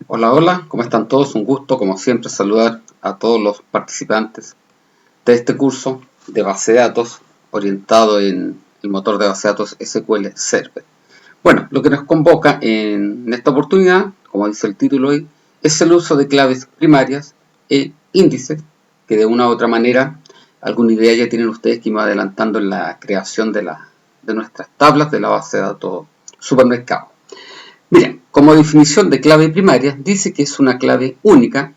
Hola, hola, ¿cómo están todos? Un gusto, como siempre, saludar a todos los participantes de este curso de base de datos orientado en el motor de base de datos SQL Server. Bueno, lo que nos convoca en esta oportunidad, como dice el título hoy, es el uso de claves primarias e índices, que de una u otra manera, alguna idea ya tienen ustedes que me va adelantando en la creación de nuestras tablas de la base de datos supermercado. Miren, como definición de clave primaria, dice que es una clave única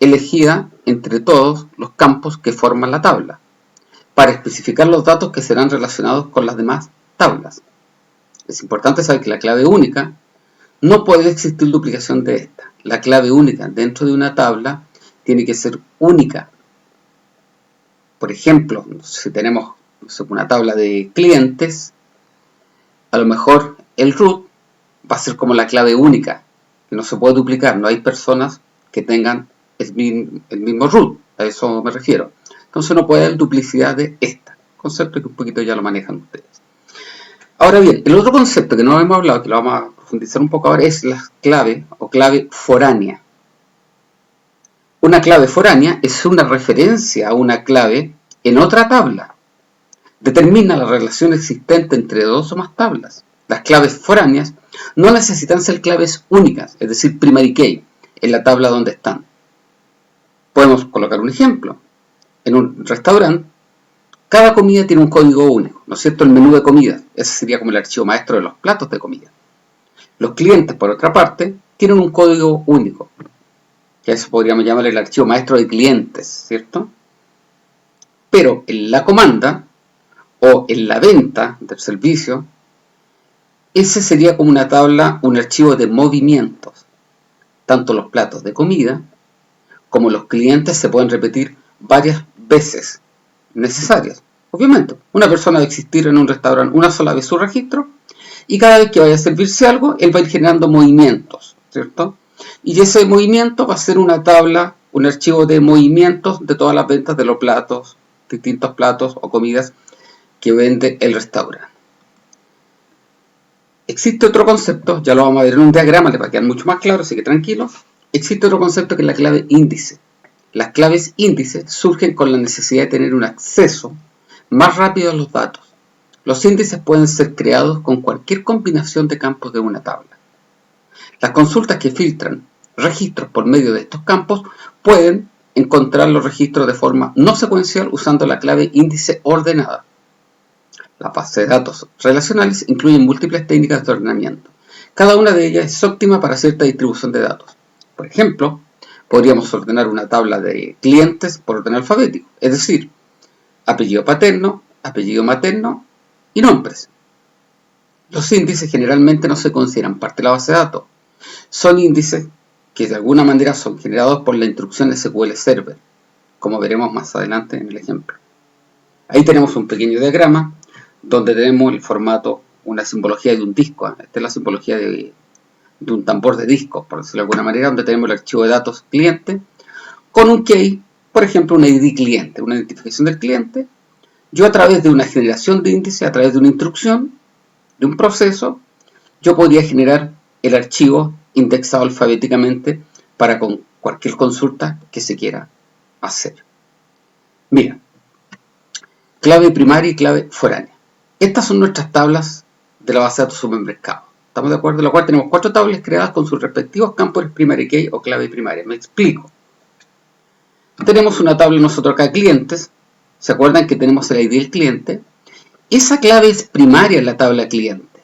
elegida entre todos los campos que forman la tabla, para especificar los datos que serán relacionados con las demás tablas. Es importante saber que la clave única no puede existir duplicación de esta. La clave única dentro de una tabla tiene que ser única. Por ejemplo, si tenemos una tabla de clientes, a lo mejor el root va a ser como la clave única, que no se puede duplicar, no hay personas que tengan el mismo root, a eso me refiero. Entonces no puede haber duplicidad de esta, concepto que un poquito ya lo manejan ustedes. Ahora bien, el otro concepto que no hemos hablado, que lo vamos a profundizar un poco ahora, es la clave o clave foránea. Una clave foránea es una referencia a una clave en otra tabla. Determina la relación existente entre dos o más tablas. Las claves foráneas no necesitan ser claves únicas, es decir, primary key, en la tabla donde están. Podemos colocar un ejemplo. En un restaurante, cada comida tiene un código único, ¿no es cierto? El menú de comida, ese sería como el archivo maestro de los platos de comida. Los clientes, por otra parte, tienen un código único, que a eso podríamos llamar el archivo maestro de clientes, ¿cierto? Pero en la comanda o en la venta del servicio, ese sería como una tabla, un archivo de movimientos. Tanto los platos de comida como los clientes se pueden repetir varias veces necesarias. Obviamente, una persona va a existir en un restaurante una sola vez su registro y cada vez que vaya a servirse algo, él va a ir generando movimientos, ¿cierto? Y ese movimiento va a ser una tabla, un archivo de movimientos de todas las ventas de los platos, distintos platos o comidas que vende el restaurante. Existe otro concepto, ya lo vamos a ver en un diagrama, le va a quedar mucho más claro, así que tranquilos. Existe otro concepto que es la clave índice. Las claves índices surgen con la necesidad de tener un acceso más rápido a los datos. Los índices pueden ser creados con cualquier combinación de campos de una tabla. Las consultas que filtran registros por medio de estos campos pueden encontrar los registros de forma no secuencial usando la clave índice ordenada. Las bases de datos relacionales incluyen múltiples técnicas de ordenamiento. Cada una de ellas es óptima para cierta distribución de datos. Por ejemplo, podríamos ordenar una tabla de clientes por orden alfabético, es decir, apellido paterno, apellido materno y nombres. Los índices generalmente no se consideran parte de la base de datos. Son índices que de alguna manera son generados por la instrucción SQL Server, como veremos más adelante en el ejemplo. Ahí tenemos un pequeño diagrama donde tenemos el formato, una simbología de un disco. Esta es la simbología de un tambor de discos, por decirlo de alguna manera, donde tenemos el archivo de datos cliente con un key, por ejemplo, un ID cliente, una identificación del cliente. Yo a través de una generación de índice, a través de una instrucción, de un proceso, yo podría generar el archivo indexado alfabéticamente para con cualquier consulta que se quiera hacer. Mira, clave primaria y clave foránea. Estas son nuestras tablas de la base de datos supermercado. ¿Estamos de acuerdo? En la cual tenemos 4 tablas creadas con sus respectivos campos de primary key o clave primaria. Me explico. Tenemos una tabla nosotros acá, clientes. ¿Se acuerdan que tenemos el ID del cliente? Esa clave es primaria en la tabla cliente.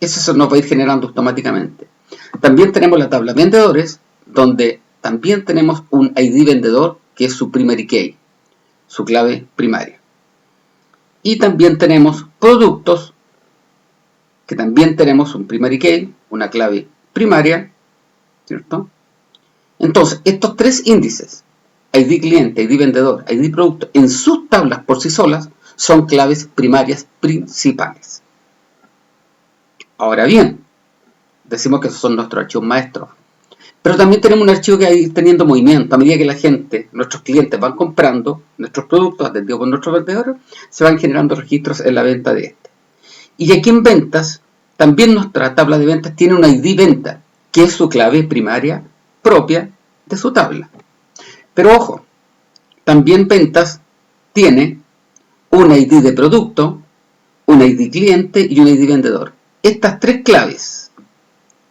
Eso nos va a ir generando automáticamente. También tenemos la tabla vendedores, donde también tenemos un ID vendedor, que es su primary key, su clave primaria. Y también tenemos productos, que también tenemos un primary key, una clave primaria, ¿cierto? Entonces, estos 3 índices, ID cliente, ID vendedor, ID producto, en sus tablas por sí solas, son claves primarias principales. Ahora bien, decimos que esos son nuestros archivos maestros. Pero también tenemos un archivo que va a ir teniendo movimiento. A medida que la gente, nuestros clientes van comprando nuestros productos atendidos por nuestros vendedores, se van generando registros en la venta de este. Y aquí en ventas, también nuestra tabla de ventas tiene una ID venta, que es su clave primaria propia de su tabla. Pero ojo, también ventas tiene un ID de producto, un ID cliente y un ID vendedor. Estas tres claves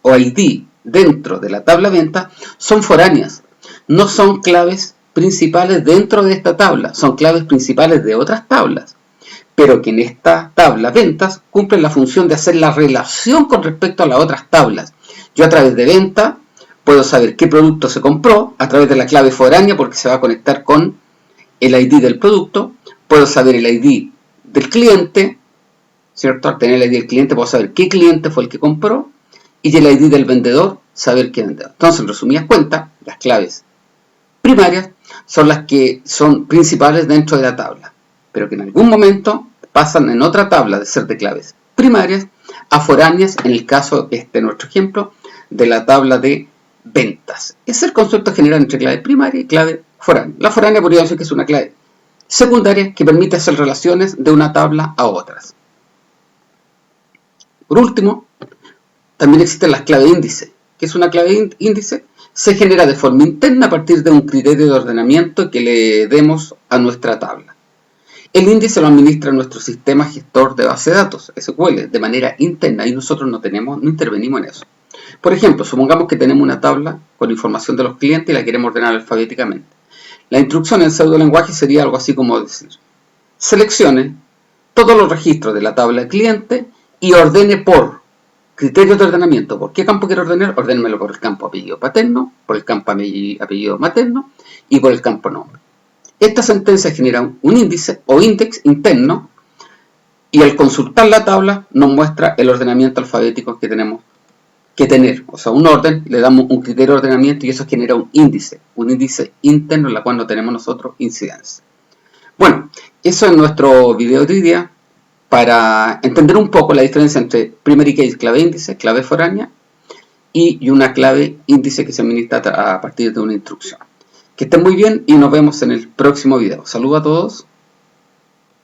o ID dentro de la tabla venta son foráneas, no son claves principales dentro de esta tabla, son claves principales de otras tablas, pero que en esta tabla ventas cumplen la función de hacer la relación con respecto a las otras tablas. Yo a través de venta puedo saber qué producto se compró a través de la clave foránea porque se va a conectar con el ID del producto, puedo saber el ID del cliente, ¿cierto? Al tener el ID del cliente puedo saber qué cliente fue el que compró y el ID del vendedor, saber qué vendedor. Entonces, en resumidas cuentas, las claves primarias son las que son principales dentro de la tabla, pero que en algún momento pasan en otra tabla de ser de claves primarias a foráneas, en el caso, nuestro ejemplo, de la tabla de ventas. Es el concepto general entre clave primaria y clave foránea. La foránea podría decir que es una clave secundaria que permite hacer relaciones de una tabla a otras. Por último, también existen las claves índice. ¿Qué es una clave índice? Se genera de forma interna a partir de un criterio de ordenamiento que le demos a nuestra tabla. El índice lo administra nuestro sistema gestor de base de datos, SQL, de manera interna y nosotros no intervenimos en eso. Por ejemplo, supongamos que tenemos una tabla con información de los clientes y la queremos ordenar alfabéticamente. La instrucción en pseudolenguaje sería algo así como decir: seleccione todos los registros de la tabla de cliente y ordene por criterios de ordenamiento. ¿Por qué campo quiero ordenar? Ordénmelo por el campo apellido paterno, por el campo apellido materno y por el campo nombre. Esta sentencia genera un índice o index interno y al consultar la tabla nos muestra el ordenamiento alfabético que tenemos que tener. O sea, un orden, le damos un criterio de ordenamiento y eso genera un índice interno en la cual no tenemos nosotros incidencia. Bueno, eso es nuestro video de hoy día para entender un poco la diferencia entre primary case, clave índice, clave foránea y una clave índice que se administra a partir de una instrucción. Que estén muy bien y nos vemos en el próximo video. Saludos a todos.